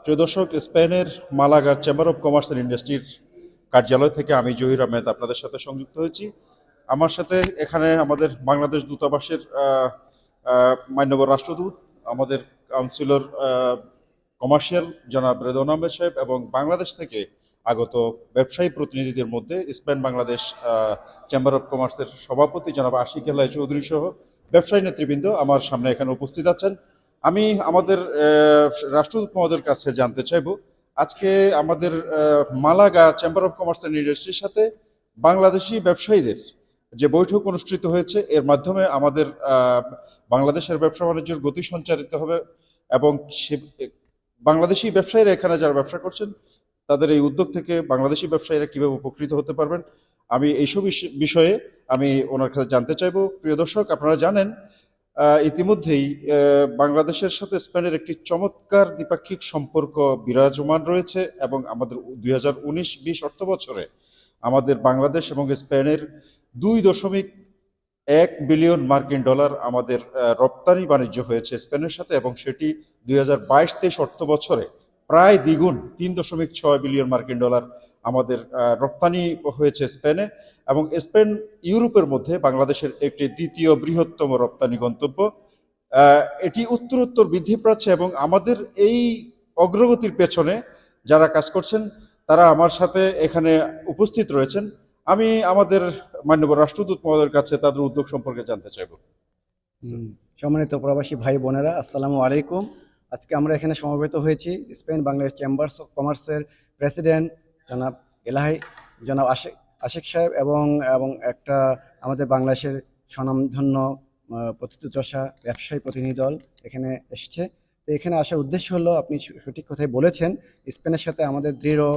প্রিয় দর্শক, স্পেনের মালাগার চেম্বার অফ কমার্স অ্যান্ড ইন্ডাস্ট্রির কার্যালয় থেকে আমি জহির আহমেদ আপনাদের সাথে সংযুক্ত হয়েছি। আমার সাথে এখানে আমাদের বাংলাদেশ দূতাবাসের মাননীয় রাষ্ট্রদূত, আমাদের কাউন্সিলর কমার্শিয়াল জনাব রেদওয়ান আহমেদ সাহেব এবং বাংলাদেশ থেকে আগত ব্যবসায়ী প্রতিনিধিদের মধ্যে স্পেন বাংলাদেশ চেম্বার অফ কমার্সের সভাপতি জনাব আশিক এলাই চৌধুরী সহ ব্যবসায়ী নেতৃবৃন্দ আমার সামনে এখানে উপস্থিত আছেন। আমি আমাদের রাষ্ট্রদূত মহোদয়ের কাছে জানতে চাইব, আজকে আমাদের মালাগা চেম্বার অফ কমার্স অ্যান্ড ইন্ডাস্ট্রির সাথে বাংলাদেশি ব্যবসায়ীদের যে বৈঠক অনুষ্ঠিত হয়েছে, এর মাধ্যমে আমাদের বাংলাদেশের ব্যবসা বাণিজ্যের গতি সঞ্চারিত হবে এবং বাংলাদেশি ব্যবসায়ীরা এখানে যারা ব্যবসা করছেন তাদের এই উদ্যোগ থেকে বাংলাদেশি ব্যবসায়ীরা কিভাবে উপকৃত হতে পারবেন, আমি এইসব বিষয়ে আমি ওনার কাছে জানতে চাইব। প্রিয় দর্শক, আপনারা জানেন ইতিমধ্যেই বাংলাদেশের সাথে স্পেনের একটি চমৎকার দ্বিপাক্ষিক সম্পর্ক বিরাজমান রয়েছে এবং আমাদের 2019-20 অর্থ বছরে আমাদের বাংলাদেশ এবং স্পেনের 2.1 বিলিয়ন মার্কিন ডলার আমাদের রপ্তানি বাণিজ্য হয়েছে স্পেনের সাথে, এবং সেটি 2022-23 অর্থ বছরে প্রায় দ্বিগুণ 3.6 বিলিয়ন মার্কিন ডলার আমাদের রপ্তানি হয়েছে স্পেনে। এবং স্পেন ইউরোপের মধ্যে বাংলাদেশের একটি দ্বিতীয় বৃহত্তম রপ্তানি গন্তব্য। এটি উত্তরোত্তর বৃদ্ধি পাচ্ছে এবং আমাদের এই অগ্রগতির পেছনে যারা কাজ করছেন তারা আমার সাথে এখানে উপস্থিত রয়েছেন। আমি আমাদের মাননীয় রাষ্ট্রদূত মহোদয়ের কাছে তাদের উদ্যোগ সম্পর্কে জানতে চাইব। সম্মানিত প্রবাসী ভাই বোনেরা, আসসালামু আলাইকুম। আজকে আমরা এখানে সমবেত হয়েছি স্পেন বাংলাদেশ চেম্বার্স অফ কমার্সের প্রেসিডেন্ট জনাব জনাব আশিক সাহেব এবং এবং একটা আমাদের বাংলাদেশের স্বনামধন্য প্রথিতযশা ব্যবসায়ী প্রতিনিধি দল এখানে এসেছে। তো এখানে আসার উদ্দেশ্য হলো, আপনি সঠিক কথাই বলেছেন, স্পেনের সাথে আমাদের দৃঢ়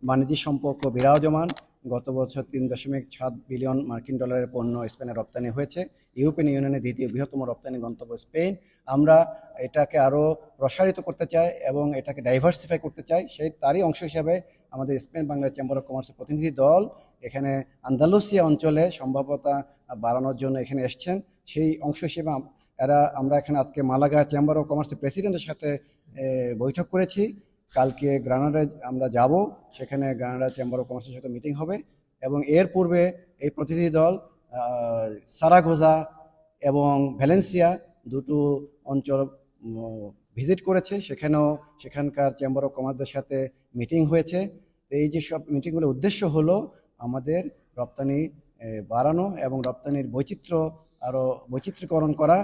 বাণিজ্যিক সম্পর্ক বিরাজমান। গত বছর 3.7 বিলিয়ন মার্কিন ডলারের পণ্য স্পেনে রপ্তানি হয়েছে। ইউরোপিয়ান ইউনিয়নের দ্বিতীয় বৃহত্তম রপ্তানি গন্তব্য স্পেন। আমরা এটাকে আরও প্রসারিত করতে চাই এবং এটাকে ডাইভার্সিফাই করতে চাই। তারই অংশ হিসাবে আমাদের স্পেন বাংলাদেশ চেম্বার অফ কমার্সের প্রতিনিধি দল এখানে আন্দালুসিয়া অঞ্চলে সম্ভাব্যতা বাড়ানোর জন্য এখানে এসছেন। সেই অংশ হিসেবে আমরা এখানে আজকে মালাগা চেম্বার অফ কমার্সের প্রেসিডেন্টের সাথে বৈঠক করেছি। কালকে গ্রানাডায় আমরা যাব, সেখানে গ্রানাডা চেম্বার অফ কমার্সের সাথে মিটিং হবে এবং এর পূর্বে এই প্রতিনিধি দল সারাগোজা এবং ভ্যালেন্সিয়া দুটো অঞ্চল ভিজিট করেছে। সেখানকার চেম্বার অফ কমার্সের সাথে মিটিং হয়েছে। এই যে সব মিটিংগুলোর উদ্দেশ্য হলো আমাদের রপ্তানি বাড়ানো এবং রপ্তানির আরও বৈচিত্র্যকরণ করা।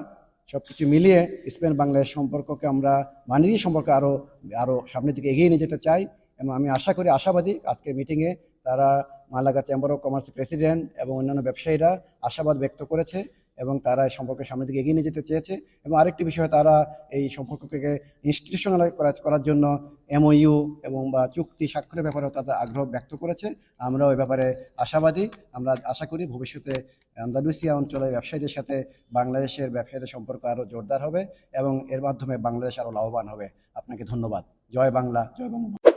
সব কিছু মিলিয়ে স্পেন বাংলাদেশ সম্পর্ককে আমরা বাণিজ্যিক সম্পর্কে আরও সামনের দিকে এগিয়ে নিয়ে যেতে চাই এবং আমি আশাবাদী আজকের মিটিংয়ে তারা মালাগা চেম্বার অফ কমার্সের প্রেসিডেন্ট এবং অন্যান্য ব্যবসায়ীরা আশাবাদ ব্যক্ত করেছে এবং তারা এই সম্পর্কে সামনের দিকে এগিয়ে নিয়ে যেতে চেয়েছে। এবং আরেকটি বিষয়, তারা এই সম্পর্ককে ইনস্টিটিউশনালাইজ করার জন্য MOU এবং বা চুক্তি স্বাক্ষরের ব্যাপারেও তাদের আগ্রহ ব্যক্ত করেছে। আমরা ওই ব্যাপারে আশাবাদী। আমরা আশা করি ভবিষ্যতে আন্দালুসিয়া অঞ্চলের ব্যবসায়ীদের সাথে বাংলাদেশের ব্যবসায়ীদের সম্পর্ক আরও জোরদার হবে এবং এর মাধ্যমে বাংলাদেশ আরও লাভবান হবে। আপনাকে ধন্যবাদ। জয় বাংলা, জয় বঙ্গবন্ধু।